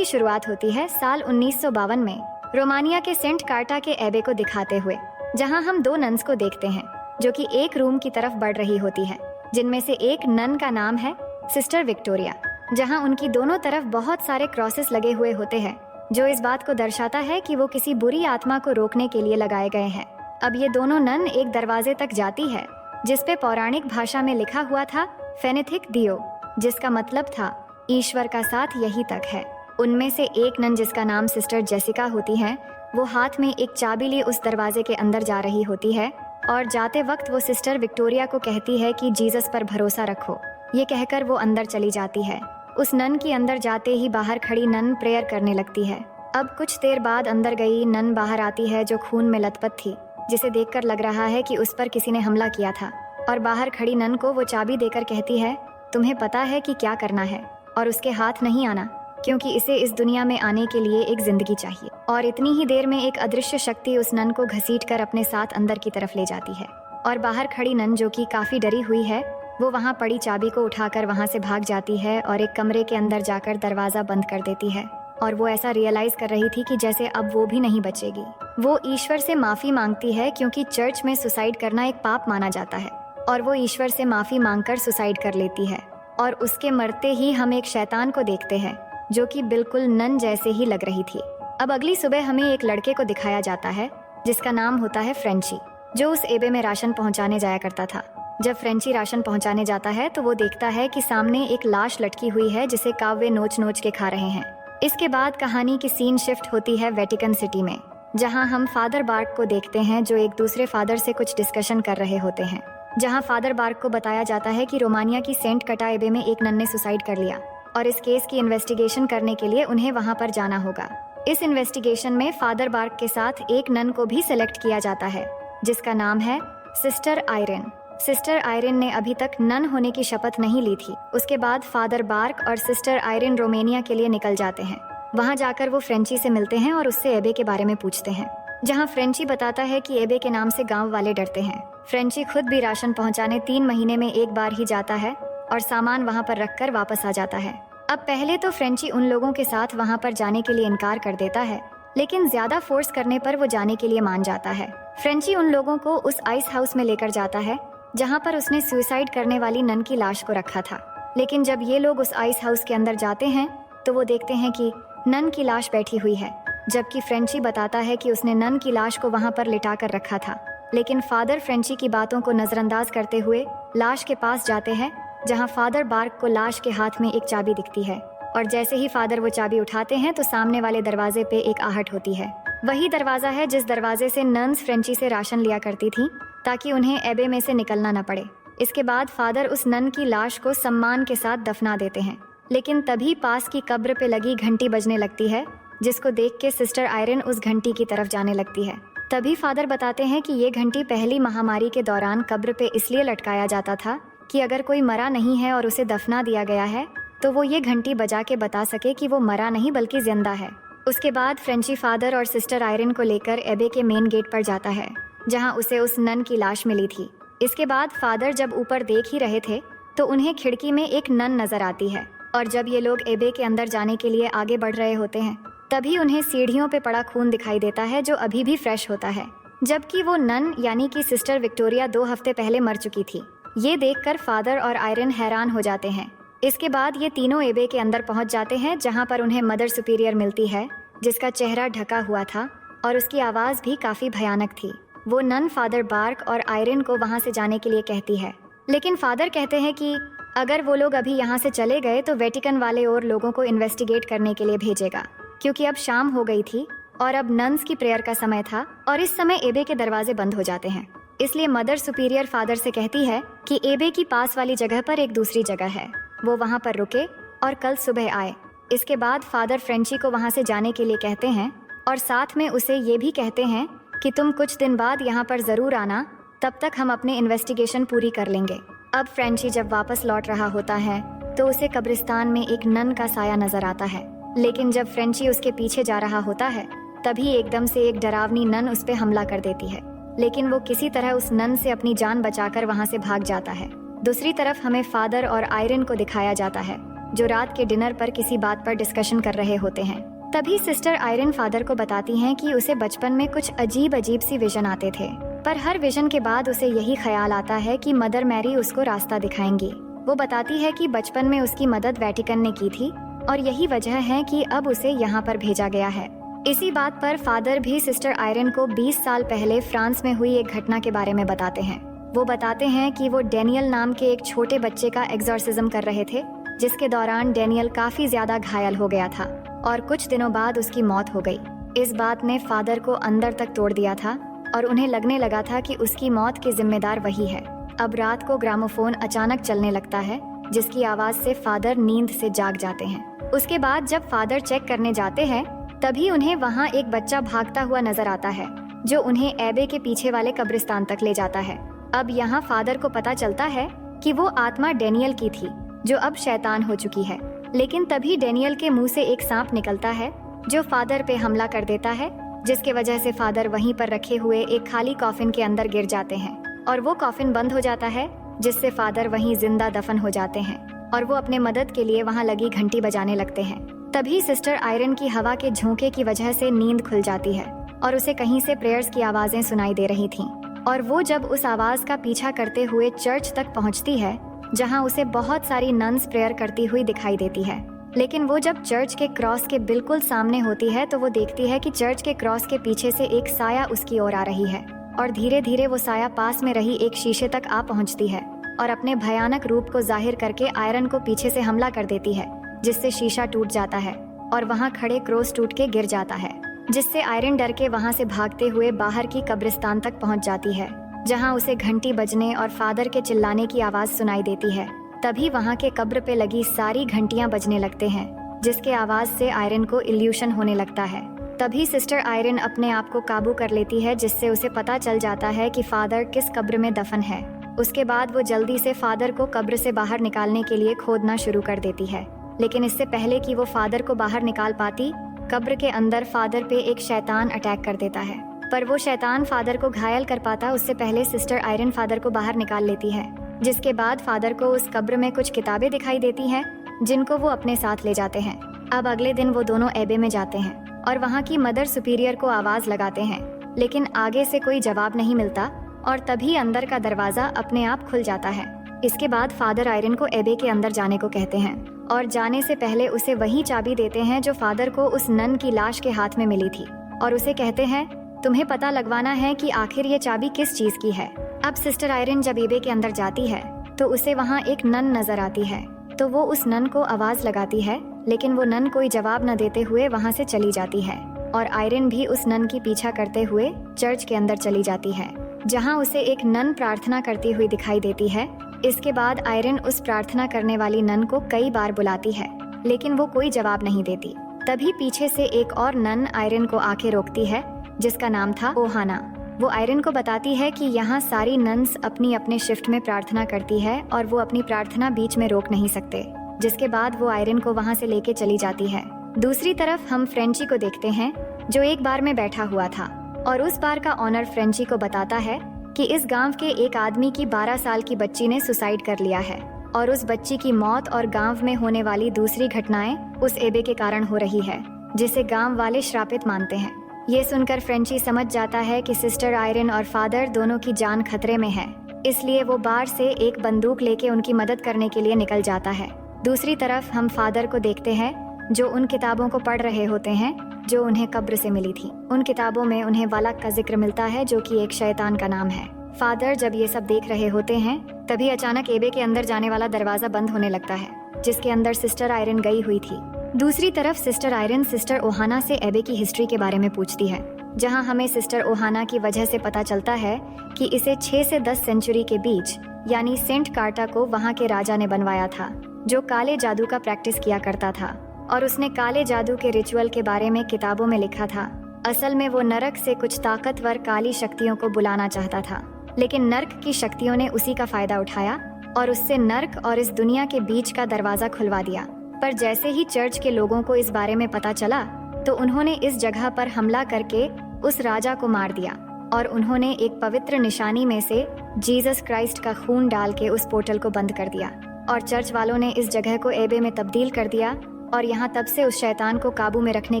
शुरुआत होती है साल 1952 में रोमानिया के सेंट कार्टा के एबे को दिखाते हुए, जहां हम दो नन्स को देखते हैं जो कि एक रूम की तरफ बढ़ रही होती है, जिनमें से एक नन का नाम है सिस्टर विक्टोरिया, जहां उनकी दोनों तरफ बहुत सारे क्रॉसेस लगे हुए होते हैं, जो इस बात को दर्शाता है कि वो किसी बुरी आत्मा को रोकने के लिए लगाए गए हैं। अब ये दोनों नन एक दरवाजे तक जाती है जिसपे पौराणिक भाषा में लिखा हुआ था फेनेथिक दियो, जिसका मतलब था ईश्वर का साथ यही तक है। उनमें से एक नन, जिसका नाम सिस्टर जेसिका होती है, वो हाथ में एक चाबी लिए उस दरवाजे के अंदर जा रही होती है और जाते वक्त वो सिस्टर विक्टोरिया को कहती है कि जीसस पर भरोसा रखो। ये कहकर वो अंदर चली जाती है। उस नन की अंदर जाते ही बाहर खड़ी नन प्रेयर करने लगती है। अब कुछ देर बाद अंदर गई नन बाहर आती है जो खून में लथपथ थी, जिसे देखकर लग रहा है कि उस पर किसी ने हमला किया था, और बाहर खड़ी नन को वो चाबी देकर कहती है, तुम्हें पता है कि क्या करना है और उसके हाथ नहीं आना, क्योंकि इसे इस दुनिया में आने के लिए एक जिंदगी चाहिए। और इतनी ही देर में एक अदृश्य शक्ति उस नन को घसीटकर अपने साथ अंदर की तरफ ले जाती है, और बाहर खड़ी नन, जो कि काफी डरी हुई है, वो वहाँ पड़ी चाबी को उठाकर वहाँ से भाग जाती है और एक कमरे के अंदर जाकर दरवाजा बंद कर देती है। और वो ऐसा रियलाइज कर रही थी कि जैसे अब वो भी नहीं बचेगी। वो ईश्वर से माफी मांगती है, क्योंकि चर्च में सुसाइड करना एक पाप माना जाता है, और वो ईश्वर से माफी मांगकर सुसाइड कर लेती है। और उसके मरते ही हम एक शैतान को देखते हैं जो कि बिल्कुल नन जैसे ही लग रही थी। अब अगली सुबह हमें एक लड़के को दिखाया जाता है जिसका नाम होता है फ्रेंची, जो उस एबे में राशन पहुंचाने जाया करता था। जब फ्रेंची राशन पहुंचाने जाता है तो वो देखता है कि सामने एक लाश लटकी हुई है जिसे काव्य नोच नोच के खा रहे हैं। इसके बाद कहानी की सीन शिफ्ट होती है वेटिकन सिटी में, जहां हम फादर बार्क को देखते हैं जो एक दूसरे फादर से कुछ डिस्कशन कर रहे होते हैं। जहां फादर बार्क को बताया जाता है कि रोमानिया की सेंट कटा एबे में एक नन ने सुसाइड कर लिया और इस केस की इन्वेस्टिगेशन करने के लिए उन्हें वहां पर जाना होगा। इस इन्वेस्टिगेशन में फादर बार्क के साथ एक नन को भी सिलेक्ट किया जाता है जिसका नाम है सिस्टर आयरन। सिस्टर आयरन ने अभी तक नन होने की शपथ नहीं ली थी। उसके बाद फादर बार्क और सिस्टर आयरन रोमेनिया के लिए निकल जाते हैं। वहां जाकर वो फ्रेंची से मिलते हैं और उससे एबे के बारे में पूछते हैं, जहां फ्रेंची बताता है कि एबे के नाम से गांव वाले डरते हैं। फ्रेंची खुद भी राशन पहुंचाने 3 महीने में एक बार ही जाता है और सामान वहां पर रखकर वापस आ जाता है। अब पहले तो फ्रेंची उन लोगों के साथ वहां पर जाने के लिए इनकार कर देता है, लेकिन ज्यादा फोर्स करने पर वो जाने के लिए मान जाता है। फ्रेंची उन लोगों को उस आइस हाउस में लेकर जाता है जहां पर उसने सुसाइड करने वाली नन की लाश को रखा था। लेकिन जब ये लोग उस आइस हाउस के अंदर जाते हैं तो वो देखते हैं कि नन की लाश बैठी हुई है, जबकि फ्रेंची बताता है कि उसने नन की लाश को वहां पर लिटा कर रखा था। लेकिन फादर फ्रेंची की बातों को नजरअंदाज करते हुए लाश के पास जाते हैं, जहां फादर बार्क को लाश के हाथ में एक चाबी दिखती है, और जैसे ही फादर वो चाबी उठाते हैं तो सामने वाले दरवाजे पे एक आहट होती है। वही दरवाजा है जिस दरवाजे से नन्स फ्रेंची से राशन लिया करती थी ताकि उन्हें एबे में से निकलना न पड़े। इसके बाद फादर उस नन की लाश को सम्मान के साथ दफना देते हैं, लेकिन तभी पास की कब्र पे लगी घंटी बजने लगती है, जिसको देख के सिस्टर आयरन उस घंटी की तरफ जाने लगती है। तभी फादर बताते हैं कि ये घंटी पहली महामारी के दौरान कब्र पे इसलिए लटकाया जाता था कि अगर कोई मरा नहीं है और उसे दफना दिया गया है तो वो ये घंटी बजा के बता सके कि वो मरा नहीं बल्कि जिंदा है। उसके बाद फ्रेंची फादर और सिस्टर आयरन को लेकर एबे के मेन गेट पर जाता है, जहां उसे उस नन की लाश मिली थी। इसके बाद फादर जब ऊपर देख ही रहे थे तो उन्हें खिड़की में एक नन नजर आती है, और जब ये लोग एबे के अंदर जाने के लिए आगे बढ़ रहे होते हैं तभी उन्हें सीढ़ियों पे पड़ा खून दिखाई देता है जो अभी भी फ्रेश होता है, जबकि वो नन यानी कि सिस्टर विक्टोरिया 2 हफ्ते पहले मर चुकी थी। ये देखकर फादर और आयरन हैरान हो जाते हैं। इसके बाद ये तीनों एबे के अंदर पहुंच जाते हैं, जहां पर उन्हें मदर सुपीरियर मिलती है जिसका चेहरा ढका हुआ था और उसकी आवाज भी काफी भयानक थी। वो नन फादर बार्क और आयरन को वहां से जाने के लिए कहती है, लेकिन फादर कहते हैं कि अगर वो लोग अभी यहाँ से चले गए तो वेटिकन वाले और लोगों को इन्वेस्टिगेट करने के लिए भेजेगा, क्योंकि अब शाम हो गई थी और अब नन्स की प्रेयर का समय था और इस समय एबे के दरवाजे बंद हो जाते हैं। इसलिए मदर सुपीरियर फादर से कहती है कि एबे की पास वाली जगह पर एक दूसरी जगह है, वो वहाँ पर रुके और कल सुबह आए। इसके बाद फादर फ्रेंची को वहाँ से जाने के लिए कहते हैं और साथ में उसे ये भी कहते हैं कि तुम कुछ दिन बाद यहाँ पर जरूर आना, तब तक हम अपने इन्वेस्टिगेशन पूरी कर लेंगे। अब फ्रेंची जब वापस लौट रहा होता है तो उसे कब्रिस्तान में एक नन का साया नजर आता है, लेकिन जब फ्रेंची उसके पीछे जा रहा होता है तभी एकदम से एक डरावनी नन उस पे हमला कर देती है, लेकिन वो किसी तरह उस नन से अपनी जान बचाकर वहाँ से भाग जाता है। दूसरी तरफ हमें फादर और आयरन को दिखाया जाता है जो रात के डिनर पर किसी बात पर डिस्कशन कर रहे होते हैं। तभी सिस्टर आयरन फादर को बताती हैं कि उसे बचपन में कुछ अजीब अजीब सी विजन आते थे, पर हर विजन के बाद उसे यही ख्याल आता है कि मदर मैरी उसको रास्ता दिखाएंगी। वो बताती है कि बचपन में उसकी मदद वेटिकन ने की थी और यही वजह है कि अब उसे यहाँ पर भेजा गया है। इसी बात पर फादर भी सिस्टर आयरन को 20 साल पहले फ्रांस में हुई एक घटना के बारे में बताते हैं। वो बताते हैं कि वो डेनियल नाम के एक छोटे बच्चे का एग्जॉर्सिज्म कर रहे थे, जिसके दौरान डेनियल काफी ज्यादा घायल हो गया था और कुछ दिनों बाद उसकी मौत हो गई। इस बात ने फादर को अंदर तक तोड़ दिया था और उन्हें लगने लगा था कि उसकी मौत के जिम्मेदार वही है। अब रात को ग्रामोफोन अचानक चलने लगता है, जिसकी आवाज से फादर नींद से जाग जाते हैं। उसके बाद जब फादर चेक करने जाते हैं, तभी उन्हें वहाँ एक बच्चा भागता हुआ नजर आता है, जो उन्हें एबे के पीछे वाले कब्रिस्तान तक ले जाता है। अब यहाँ फादर को पता चलता है कि वो आत्मा डेनियल की थी, जो अब शैतान हो चुकी है। लेकिन तभी डेनियल के मुंह से एक सांप निकलता है, जो फादर पे हमला कर देता है, जिसके वजह से फादर वहीं पर रखे हुए एक खाली कॉफिन के अंदर गिर जाते हैं और वो कॉफिन बंद हो जाता है, जिससे फादर वहीं जिंदा दफन हो जाते हैं और वो अपने मदद के लिए वहाँ लगी घंटी बजाने लगते हैं। तभी सिस्टर आयरन की हवा के झोंके की वजह से नींद खुल जाती है और उसे कहीं से प्रेयर्स की आवाजें सुनाई दे रही थीं। और वो जब उस आवाज का पीछा करते हुए चर्च तक पहुंचती है, जहां उसे बहुत सारी नन्स प्रेयर करती हुई दिखाई देती है। लेकिन वो जब चर्च के क्रॉस के बिल्कुल सामने होती है तो वो देखती है कि चर्च के क्रॉस के पीछे से एक साया उसकी ओर आ रही है और धीरे धीरे वो साया पास में रही एक शीशे तक आ पहुंचती है और अपने भयानक रूप को जाहिर करके आयरन को पीछे से हमला कर देती है, जिससे शीशा टूट जाता है और वहाँ खड़े क्रॉस टूट के गिर जाता है, जिससे आयरन डर के वहाँ से भागते हुए बाहर की कब्रिस्तान तक पहुँच जाती है, जहाँ उसे घंटी बजने और फादर के चिल्लाने की आवाज सुनाई देती है। तभी वहाँ के कब्र पे लगी सारी घंटियां बजने लगते हैं, जिसके आवाज से आयरन को इल्यूशन होने लगता है। तभी सिस्टर आयरन अपने आप को काबू कर लेती है, जिससे उसे पता चल जाता है कि फादर किस कब्र में दफन है। उसके बाद वो जल्दी से फादर को कब्र से बाहर निकालने के लिए खोदना शुरू कर देती है, लेकिन इससे पहले कि वो फादर को बाहर निकाल पाती, कब्र के अंदर फादर पे एक शैतान अटैक कर देता है। पर वो शैतान फादर को घायल कर पाता उससे पहले सिस्टर आयरन फादर को बाहर निकाल लेती है, जिसके बाद फादर को उस कब्र में कुछ किताबें दिखाई देती हैं, जिनको वो अपने साथ ले जाते हैं। अब अगले दिन वो दोनों एबे में जाते हैं और वहाँ की मदर सुपीरियर को आवाज लगाते हैं, लेकिन आगे से कोई जवाब नहीं मिलता और तभी अंदर का दरवाजा अपने आप खुल जाता है। इसके बाद फादर आयरन को एबे के अंदर जाने को कहते हैं और जाने से पहले उसे वही चाबी देते हैं जो फादर को उस नन की लाश के हाथ में मिली थी और उसे कहते हैं, तुम्हें पता लगवाना है कि आखिर ये चाबी किस चीज की है। अब सिस्टर आयरन जब एबे के अंदर जाती है तो उसे वहाँ एक नन नजर आती है, तो वो उस नन को आवाज लगाती है, लेकिन वो नन कोई जवाब न देते हुए वहाँ से चली जाती है और आयरन भी उस नन की पीछा करते हुए चर्च के अंदर चली जाती है, जहाँ उसे एक नन प्रार्थना करती हुई दिखाई देती है। इसके बाद आयरन उस प्रार्थना करने वाली नन को कई बार बुलाती है, लेकिन वो कोई जवाब नहीं देती। तभी पीछे से एक और नन आयरन को आके रोकती है, जिसका नाम था ओहाना। वो आयरन को बताती है कि यहाँ सारी नन्स अपनी अपने शिफ्ट में प्रार्थना करती है और वो अपनी प्रार्थना बीच में रोक नहीं सकते, जिसके बाद वो आयरन को वहाँ से लेके चली जाती है। दूसरी तरफ हम फ्रेंची को देखते हैं, जो एक बार में बैठा हुआ था और उस बार का ऑनर फ्रेंची को बताता है कि इस गांव के एक आदमी की 12 साल की बच्ची ने सुसाइड कर लिया है और उस बच्ची की मौत और गांव में होने वाली दूसरी घटनाएं उस एबे के कारण हो रही है, जिसे गांव वाले श्रापित मानते हैं। ये सुनकर फ्रेंची समझ जाता है कि सिस्टर आयरन और फादर दोनों की जान खतरे में है, इसलिए वो बाहर से एक बंदूक लेके उनकी मदद करने के लिए निकल जाता है। दूसरी तरफ हम फादर को देखते हैं, जो उन किताबों को पढ़ रहे होते हैं जो उन्हें कब्र से मिली थी। उन किताबों में उन्हें वालक का जिक्र मिलता है, जो कि एक शैतान का नाम है। फादर जब ये सब देख रहे होते हैं, तभी अचानक एबे के अंदर जाने वाला दरवाजा बंद होने लगता है, जिसके अंदर सिस्टर आयरन गई हुई थी। दूसरी तरफ सिस्टर आयरन सिस्टर ओहाना से एबे की हिस्ट्री के बारे में पूछती है, जहां हमें सिस्टर ओहाना की वजह से पता चलता है कि इसे 6 से 10 सेंचुरी के बीच यानी सेंट कार्टा को वहां के राजा ने बनवाया था, जो काले जादू का प्रैक्टिस किया करता था और उसने काले जादू के रिचुअल के बारे में किताबों में लिखा था। असल में वो नरक से कुछ ताकतवर काली शक्तियों को बुलाना चाहता था, लेकिन नर्क की शक्तियों ने उसी का फायदा उठाया और उससे नर्क और इस दुनिया के बीच का दरवाजा खुलवा दिया। पर जैसे ही चर्च के लोगों को इस बारे में पता चला, तो उन्होंने इस जगह पर हमला करके उस राजा को मार दिया और उन्होंने एक पवित्र निशानी में से जीसस क्राइस्ट का खून डाल के उस पोर्टल को बंद कर दिया। और चर्च वालों ने इस जगह को एबे में तब्दील कर दिया और यहाँ तब से उस शैतान को काबू में रखने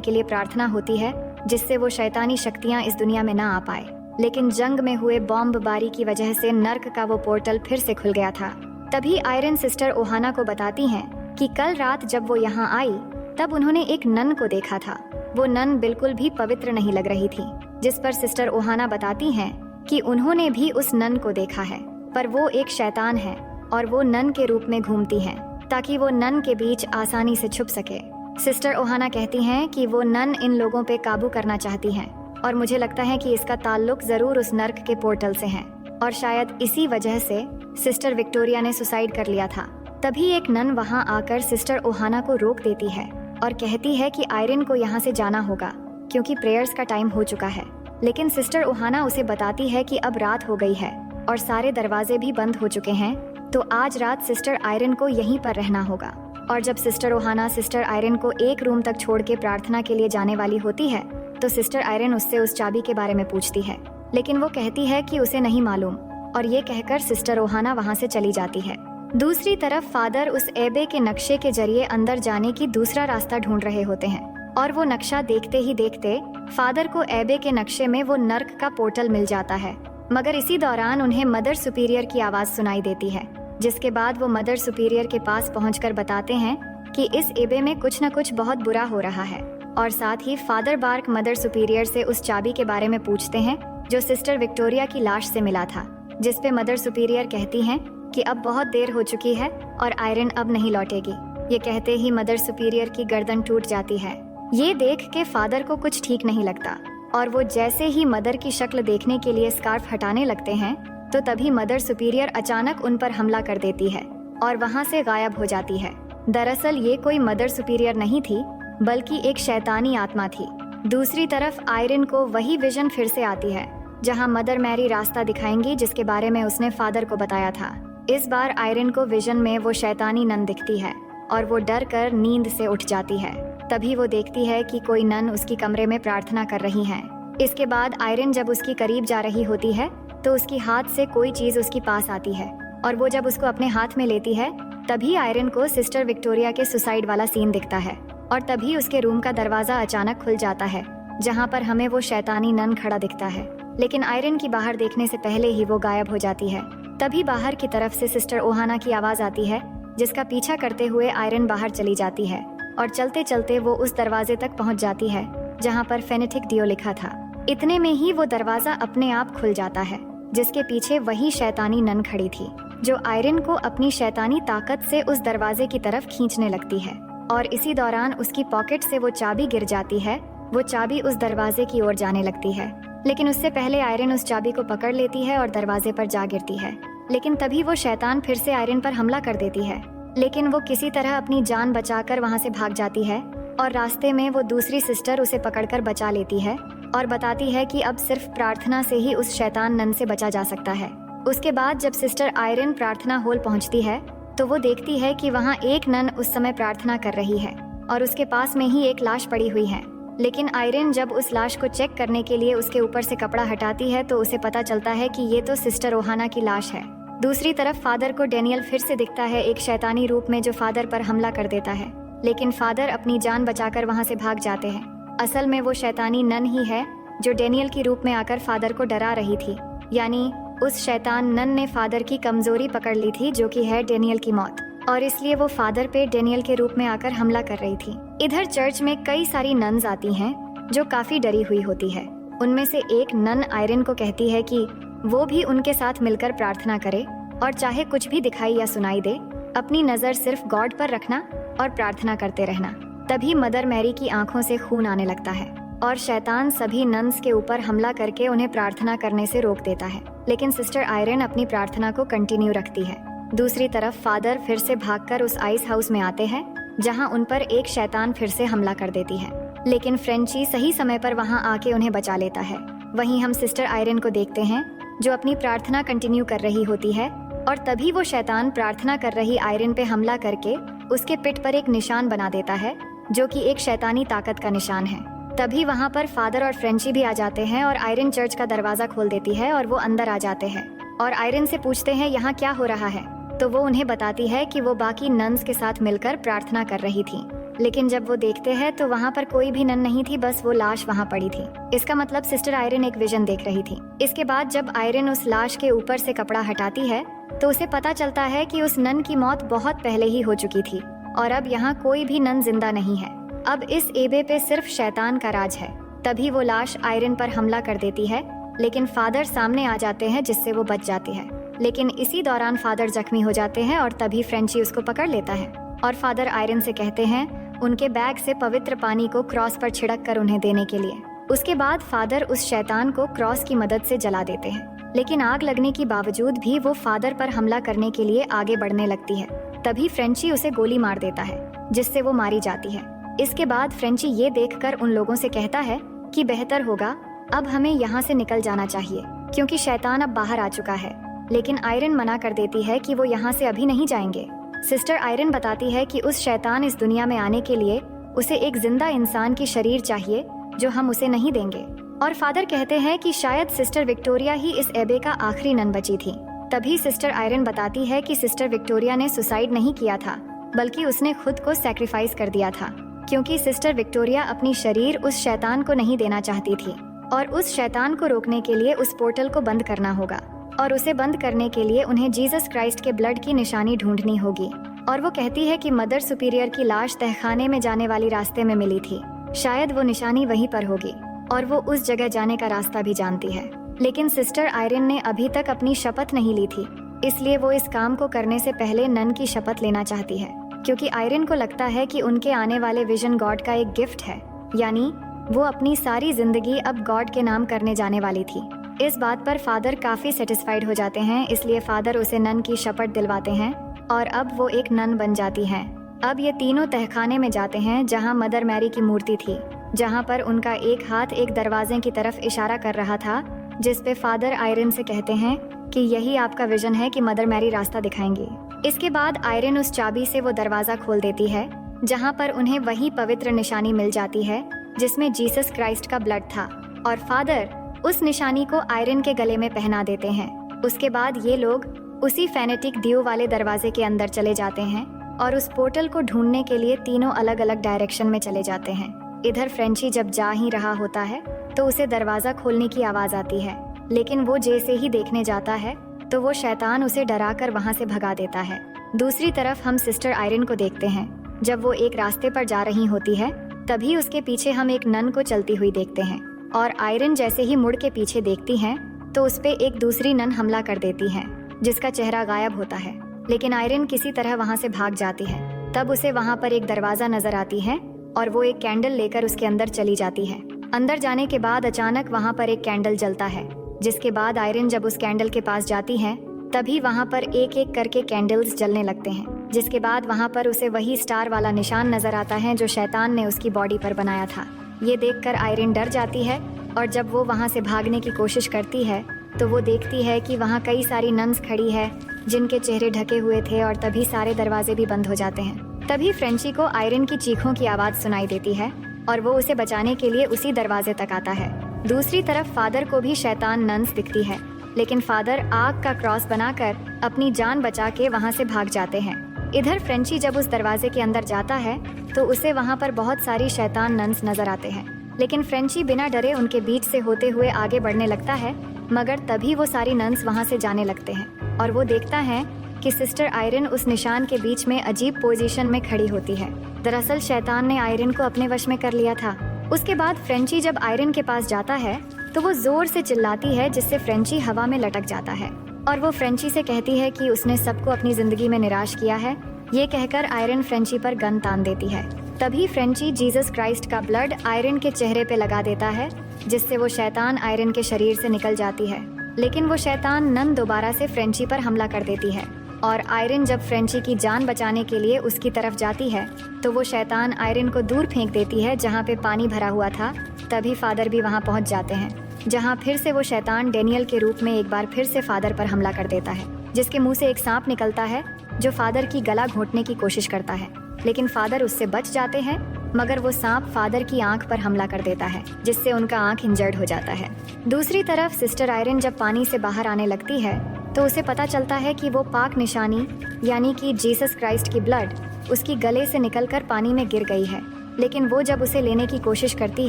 के लिए प्रार्थना होती है जिससे वो शैतानी शक्तियाँ इस दुनिया में ना आ पाए। लेकिन जंग में हुए बॉम्बबारी की वजह से नर्क का वो पोर्टल फिर से खुल गया था। तभी आयरन सिस्टर ओहाना को बताती हैं कि कल रात जब वो यहाँ आई तब उन्होंने एक नन को देखा था। वो नन बिल्कुल भी पवित्र नहीं लग रही थी, जिस पर सिस्टर ओहाना बताती हैं कि उन्होंने भी उस नन को देखा है, पर वो एक शैतान है और वो नन के रूप में घूमती है ताकि वो नन के बीच आसानी से छुप सके। सिस्टर ओहाना कहती हैं कि वो नन इन लोगों पे काबू करना चाहती हैं और मुझे लगता है कि इसका ताल्लुक जरूर उस नर्क के पोर्टल से है और शायद इसी वजह से सिस्टर विक्टोरिया ने सुसाइड कर लिया था। तभी एक नन वहां आकर सिस्टर ओहाना को रोक देती है और कहती है कि आयरन को यहाँ से जाना होगा क्योंकि प्रेयर्स का टाइम हो चुका है। लेकिन सिस्टर ओहाना उसे बताती है कि अब रात हो गई है और सारे दरवाजे भी बंद हो चुके हैं, तो आज रात सिस्टर आयरन को यहीं पर रहना होगा। और जब सिस्टर ओहाना सिस्टर आयरन को एक रूम तक छोड़ के प्रार्थना के लिए जाने वाली होती है तो सिस्टर आयरन उससे उस चाबी के बारे में पूछती है, लेकिन वो कहती है कि उसे नहीं मालूम और ये कहकर सिस्टर ओहाना वहाँ से चली जाती है। दूसरी तरफ फादर उस एबे के नक्शे के जरिए अंदर जाने की दूसरा रास्ता ढूंढ रहे होते हैं और वो नक्शा देखते ही देखते फादर को एबे के नक्शे में वो नर्क का पोर्टल मिल जाता है। मगर इसी दौरान उन्हें मदर सुपीरियर की आवाज सुनाई देती है, जिसके बाद वो मदर सुपीरियर के पास पहुंचकर बताते हैं कि इस एबे में कुछ न कुछ बहुत बुरा हो रहा है और साथ ही फादर बार्क मदर सुपीरियर से उस चाबी के बारे में पूछते हैं जो सिस्टर विक्टोरिया की लाश से मिला था, जिसपे मदर सुपीरियर कहती हैं कि अब बहुत देर हो चुकी है और आयरन अब नहीं लौटेगी। ये कहते ही मदर सुपीरियर की गर्दन टूट जाती है। ये देख के फादर को कुछ ठीक नहीं लगता और वो जैसे ही मदर की शक्ल देखने के लिए स्कार्फ हटाने लगते हैं तो तभी मदर सुपीरियर अचानक उन पर हमला कर देती है और वहाँ से गायब हो जाती है। दरअसल ये कोई मदर सुपीरियर नहीं थी बल्कि एक शैतानी आत्मा थी। दूसरी तरफ आयरन को वही विजन फिर से आती है जहाँ मदर मैरी रास्ता दिखाएंगी जिसके बारे में उसने फादर को बताया था। इस बार आयरन को विजन में वो शैतानी नन दिखती है और वो डर कर नींद से उठ जाती है। तभी वो देखती है कि कोई नन उसकी कमरे में प्रार्थना कर रही है। इसके बाद आयरन जब उसकी करीब जा रही होती है तो उसकी हाथ से कोई चीज उसके पास आती है और वो जब उसको अपने हाथ में लेती है तभी आयरन को सिस्टर विक्टोरिया के सुसाइड वाला सीन दिखता है और तभी उसके रूम का दरवाजा अचानक खुल जाता है जहाँ पर हमें वो शैतानी नन खड़ा दिखता है। लेकिन आयरन की बाहर देखने से पहले ही वो गायब हो जाती है। तभी बाहर की तरफ से सिस्टर ओहाना की आवाज आती है जिसका पीछा करते हुए आयरन बाहर चली जाती है और चलते चलते वो उस दरवाजे तक पहुंच जाती है जहां पर फेनेटिक डियो लिखा था। इतने में ही वो दरवाजा अपने आप खुल जाता है जिसके पीछे वही शैतानी नन खड़ी थी जो आयरन को अपनी शैतानी ताकत से उस दरवाजे की तरफ खींचने लगती है और इसी दौरान उसकी पॉकेट से वो चाबी गिर जाती है। वो चाबी उस दरवाजे की ओर जाने लगती है, लेकिन उससे पहले आयरन उस चाबी को पकड़ लेती है और दरवाजे पर जा गिरती है। लेकिन तभी वो शैतान फिर से आयरन पर हमला कर देती है, लेकिन वो किसी तरह अपनी जान बचाकर वहाँ से भाग जाती है और रास्ते में वो दूसरी सिस्टर उसे पकड़कर बचा लेती है और बताती है कि अब सिर्फ प्रार्थना से ही उस शैतान नन से बचा जा सकता है। उसके बाद जब सिस्टर आयरन प्रार्थना हॉल पहुँचती है तो वो देखती है कि वहाँ एक नन उस समय प्रार्थना कर रही है और उसके पास में ही एक लाश पड़ी हुई है। लेकिन आयरन जब उस लाश को चेक करने के लिए उसके ऊपर से कपड़ा हटाती है तो उसे पता चलता है कि ये तो सिस्टर ओहाना की लाश है। दूसरी तरफ फादर को डेनियल फिर से दिखता है एक शैतानी रूप में जो फादर पर हमला कर देता है, लेकिन फादर अपनी जान बचाकर वहाँ से भाग जाते हैं। असल में वो शैतानी नन ही है जो डेनियल की रूप में आकर फादर को डरा रही थी, यानी उस शैतान नन ने फादर की कमजोरी पकड़ ली थी जो कि है डेनियल की मौत, और इसलिए वो फादर पे डेनियल के रूप में आकर हमला कर रही थी। इधर चर्च में कई सारी नन्स आती हैं जो काफी डरी हुई होती है। उनमें से एक नन आयरन को कहती है कि वो भी उनके साथ मिलकर प्रार्थना करे और चाहे कुछ भी दिखाई या सुनाई दे, अपनी नजर सिर्फ गॉड पर रखना और प्रार्थना करते रहना। तभी मदर मैरी की आंखों से खून आने लगता है और शैतान सभी नन्स के ऊपर हमला करके उन्हें प्रार्थना करने से रोक देता है, लेकिन सिस्टर आयरन अपनी प्रार्थना को कंटिन्यू रखती है। दूसरी तरफ फादर फिर से भागकर उस आइस हाउस में आते हैं जहां उन पर एक शैतान फिर से हमला कर देती है, लेकिन फ्रेंची सही समय पर वहां आके उन्हें बचा लेता है। वहीं हम सिस्टर आयरन को देखते हैं जो अपनी प्रार्थना कंटिन्यू कर रही होती है और तभी वो शैतान प्रार्थना कर रही आयरन पे हमला करके उसके पिठ पर एक निशान बना देता है जो कि एक शैतानी ताकत का निशान है। तभी वहाँ पर फादर और फ्रेंची भी आ जाते हैं और आयरन चर्च का दरवाजा खोल देती है और वो अंदर आ जाते हैं और आयरन से पूछते हैं यहाँ क्या हो रहा है। तो वो उन्हें बताती है कि वो बाकी नन्स के साथ मिलकर प्रार्थना कर रही थी। लेकिन जब वो देखते हैं तो वहाँ पर कोई भी नन नहीं थी, बस वो लाश वहाँ पड़ी थी। इसका मतलब सिस्टर आयरन एक विजन देख रही थी। इसके बाद जब आयरन उस लाश के ऊपर से कपड़ा हटाती है तो उसे पता चलता है कि उस नन की मौत बहुत पहले ही हो चुकी थी और अब यहाँ कोई भी नन जिंदा नहीं है। अब इस एबे पे सिर्फ शैतान का राज है। तभी वो लाश आयरन पर हमला कर देती है, लेकिन फादर सामने आ जाते हैं जिससे वो बच जाती है। लेकिन इसी दौरान फादर जख्मी हो जाते हैं और तभी फ्रेंची उसको पकड़ लेता है और फादर आयरन से कहते हैं उनके बैग से पवित्र पानी को क्रॉस पर छिड़क कर उन्हें देने के लिए। उसके बाद फादर उस शैतान को क्रॉस की मदद से जला देते हैं, लेकिन आग लगने के बावजूद भी वो फादर पर हमला करने के लिए आगे बढ़ने लगती है। तभी फ्रेंची उसे गोली मार देता है जिससे वो मारी जाती है। इसके बाद फ्रेंची ये देखकर उन लोगों से कहता है कि बेहतर होगा अब हमें यहाँ से निकल जाना चाहिए क्योंकि शैतान अब बाहर आ चुका है। लेकिन आयरन मना कर देती है कि वो यहाँ से अभी नहीं जाएंगे। सिस्टर आयरन बताती है कि उस शैतान इस दुनिया में आने के लिए उसे एक जिंदा इंसान की शरीर चाहिए जो हम उसे नहीं देंगे। और फादर कहते हैं कि शायद सिस्टर विक्टोरिया ही इस एबे का आखिरी नन बची थी। तभी सिस्टर आयरन बताती है कि सिस्टर विक्टोरिया ने सुसाइड नहीं किया था, बल्कि उसने खुद को सैक्रिफाइस कर दिया था क्योंकि सिस्टर विक्टोरिया अपनी शरीर उस शैतान को नहीं देना चाहती थी और उस शैतान को रोकने के लिए उस पोर्टल को बंद करना होगा और उसे बंद करने के लिए उन्हें जीसस क्राइस्ट के ब्लड की निशानी ढूंढनी होगी। और वो कहती है कि मदर सुपीरियर की लाश तहखाने में जाने वाली रास्ते में मिली थी, शायद वो निशानी वहीं पर होगी और वो उस जगह जाने का रास्ता भी जानती है। लेकिन सिस्टर आयरन ने अभी तक अपनी शपथ नहीं ली थी, इसलिए वो इस काम को करने से पहले नन की शपथ लेना चाहती है क्योंकि आयरन को लगता है कि उनके आने वाले विजन गॉड का एक गिफ्ट है, यानी वो अपनी सारी जिंदगी अब गॉड के नाम करने जाने वाली थी। इस बात पर फादर काफी सेटिस्फाइड हो जाते हैं, इसलिए फादर उसे नन की शपथ दिलवाते हैं और अब वो एक नन बन जाती हैं। अब ये तीनों तहखाने में जाते हैं जहाँ मदर मैरी की मूर्ति थी, जहाँ पर उनका एक हाथ एक दरवाजे की तरफ इशारा कर रहा था, जिस पे फादर आयरन से कहते हैं कि यही आपका विजन है कि मदर मैरी रास्ता दिखाएंगी। इसके बाद आयरन उस चाबी से वो दरवाजा खोल देती है जहाँ पर उन्हें वही पवित्र निशानी मिल जाती है जिसमें जीसस क्राइस्ट का ब्लड था और फादर उस निशानी को आयरन के गले में पहना देते हैं। उसके बाद ये लोग उसी फेनेटिक दियो वाले दरवाजे के अंदर चले जाते हैं और उस पोर्टल को ढूंढने के लिए तीनों अलग अलग डायरेक्शन में चले जाते हैं। इधर फ्रेंची जब जा ही रहा होता है तो उसे दरवाजा खोलने की आवाज आती है, लेकिन वो जैसे ही देखने जाता है तो वो शैतान उसे डराकर वहाँ से भगा देता है। दूसरी तरफ हम सिस्टर आयरन को देखते हैं। जब वो एक रास्ते पर जा रही होती है तभी उसके पीछे हम एक नन को चलती हुई देखते हैं और आयरन जैसे ही मुड़ के पीछे देखती हैं तो उस पे एक दूसरी नन हमला कर देती है जिसका चेहरा गायब होता है, लेकिन आयरन किसी तरह वहाँ से भाग जाती है। तब उसे वहाँ पर एक दरवाजा नजर आती है और वो एक कैंडल लेकर उसके अंदर चली जाती है। अंदर जाने के बाद अचानक वहाँ पर एक कैंडल जलता है, जिसके बाद आयरन जब उस कैंडल के पास जाती है तभी वहाँ पर एक एक करके कैंडल्स जलने लगते हैं, जिसके बाद वहाँ पर उसे वही स्टार वाला निशान नजर आता है जो शैतान ने उसकी बॉडी पर बनाया था। ये देखकर आयरन डर जाती है और जब वो वहाँ से भागने की कोशिश करती है तो वो देखती है कि वहाँ कई सारी नन्स खड़ी है जिनके चेहरे ढके हुए थे और तभी सारे दरवाजे भी बंद हो जाते हैं। तभी फ्रेंची को आयरन की चीखों की आवाज सुनाई देती है और वो उसे बचाने के लिए उसी दरवाजे तक आता है। दूसरी तरफ फादर को भी शैतान नन्स दिखती है, लेकिन फादर आग का क्रॉस बनाकर अपनी जान बचा के वहाँ से भाग जाते हैं। इधर फ्रेंची जब उस दरवाजे के अंदर जाता है तो उसे वहाँ पर बहुत सारी शैतान नन्स नजर आते हैं, लेकिन फ्रेंची बिना डरे उनके बीच से होते हुए आगे बढ़ने लगता है, मगर तभी वो सारी नन्स वहाँ से जाने लगते हैं और वो देखता है कि सिस्टर आयरन उस निशान के बीच में अजीब पोजीशन में खड़ी होती है। दरअसल शैतान ने आयरन को अपने वश में कर लिया था। उसके बाद फ्रेंची जब आयरन के पास जाता है तो वो जोर से चिल्लाती है जिससे फ्रेंची हवा में लटक जाता है और वो फ्रेंची से कहती है कि उसने सबको अपनी जिंदगी में निराश किया है। ये कहकर आयरन फ्रेंची पर गन तान देती है। तभी फ्रेंची जीसस क्राइस्ट का ब्लड आयरन के चेहरे पे लगा देता है, जिससे वो शैतान आयरन के शरीर से निकल जाती है। लेकिन वो शैतान नन दोबारा से फ्रेंची पर हमला कर देती है और आयरन जब फ्रेंची की जान बचाने के लिए उसकी तरफ जाती है तो वो शैतान आयरन को दूर फेंक देती है जहाँ पे पानी भरा हुआ था। तभी फादर भी वहाँ पहुँच जाते हैं, जहाँ फिर से वो शैतान डेनियल के रूप में एक बार फिर से फादर पर हमला कर देता है, जिसके मुंह से एक सांप निकलता है जो फादर की गला घोंटने की कोशिश करता है, लेकिन फादर उससे बच जाते हैं, मगर वो सांप फादर की आंख पर हमला कर देता है, जिससे उनका आंख इंजर्ड हो जाता है। दूसरी तरफ सिस्टर आयरन जब पानी से बाहर आने लगती है तो उसे पता चलता है कि वो पाक निशानी यानी कि जीसस क्राइस्ट की ब्लड उसकी गले से निकलकर पानी में गिर गई है। लेकिन वो जब उसे लेने की कोशिश करती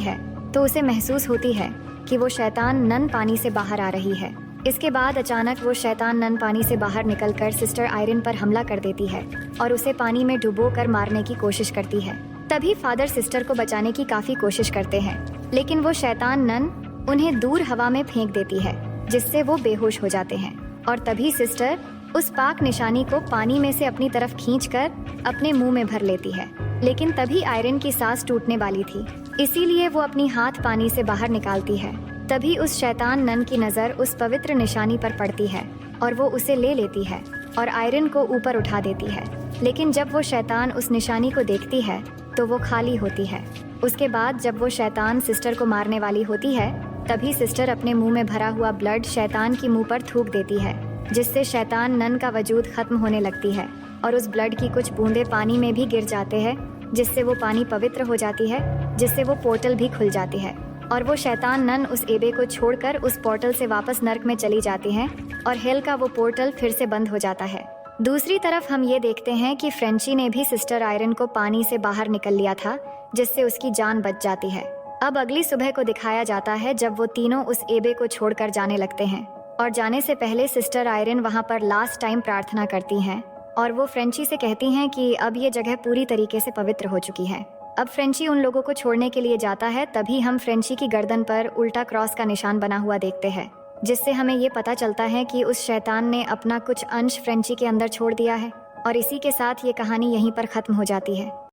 है तो उसे महसूस होती है कि वो शैतान नन पानी से बाहर आ रही है। इसके बाद अचानक वो शैतान नन पानी से बाहर निकलकर सिस्टर आयरन पर हमला कर देती है और उसे पानी में डुबो कर मारने की कोशिश करती है। तभी फादर सिस्टर को बचाने की काफी कोशिश करते हैं, लेकिन वो शैतान नन उन्हें दूर हवा में फेंक देती है, जिससे वो बेहोश हो जाते हैं। और तभी सिस्टर उस पाक निशानी को पानी में से अपनी तरफ खींचकर अपने मुंह में भर लेती है। लेकिन तभी आयरन की सांस टूटने वाली थी, इसीलिए वो अपनी हाथ पानी से बाहर निकालती है। तभी उस शैतान नन की नजर उस पवित्र निशानी पर पड़ती है और वो उसे ले लेती है और आयरन को ऊपर उठा देती है। लेकिन जब वो शैतान उस निशानी को देखती है तो वो खाली होती है। उसके बाद जब वो शैतान सिस्टर को मारने वाली होती है, तभी सिस्टर अपने मुंह में भरा हुआ ब्लड शैतान की मुंह पर थूक देती है, जिससे शैतान नन का वजूद खत्म होने लगती है और उस ब्लड की कुछ बूंदें पानी में भी गिर जाते हैं, जिससे वो पानी पवित्र हो जाती है, जिससे वो पोर्टल भी खुल जाती है और वो शैतान नन उस एबे को छोड़कर उस पोर्टल से वापस नर्क में चली जाती हैं और हेल का वो पोर्टल फिर से बंद हो जाता है। दूसरी तरफ हम ये देखते हैं कि फ्रेंची ने भी सिस्टर आयरन को पानी से बाहर निकल लिया था, जिससे उसकी जान बच जाती है। अब अगली सुबह को दिखाया जाता है जब वो तीनों उस एबे को छोड़कर जाने लगते हैं और जाने से पहले सिस्टर आयरन वहाँ पर लास्ट टाइम प्रार्थना करती हैं और वो फ्रेंची से कहती हैं कि अब ये जगह पूरी तरीके से पवित्र हो चुकी है। अब फ्रेंची उन लोगों को छोड़ने के लिए जाता है, तभी हम फ्रेंची की गर्दन पर उल्टा क्रॉस का निशान बना हुआ देखते हैं, जिससे हमें ये पता चलता है कि उस शैतान ने अपना कुछ अंश फ्रेंची के अंदर छोड़ दिया है। और इसी के साथ ये कहानी यहीं पर खत्म हो जाती है।